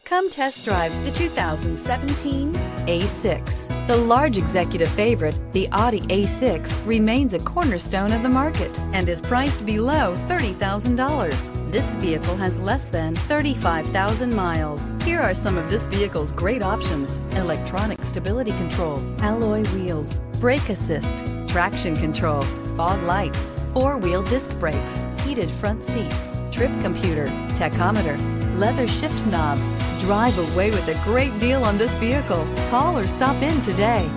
Come test drive the 2017 A6. The large executive favorite, the Audi A6, remains a cornerstone of the market and is priced below $30,000. This vehicle has less than 35,000 miles. Here are some of this vehicle's great options: electronic stability control, alloy wheels, brake assist, traction control, fog lights, four-wheel disc brakes, heated front seats, trip computer, tachometer, leather shift knob. Drive away with a great deal on this vehicle. Call or stop in today.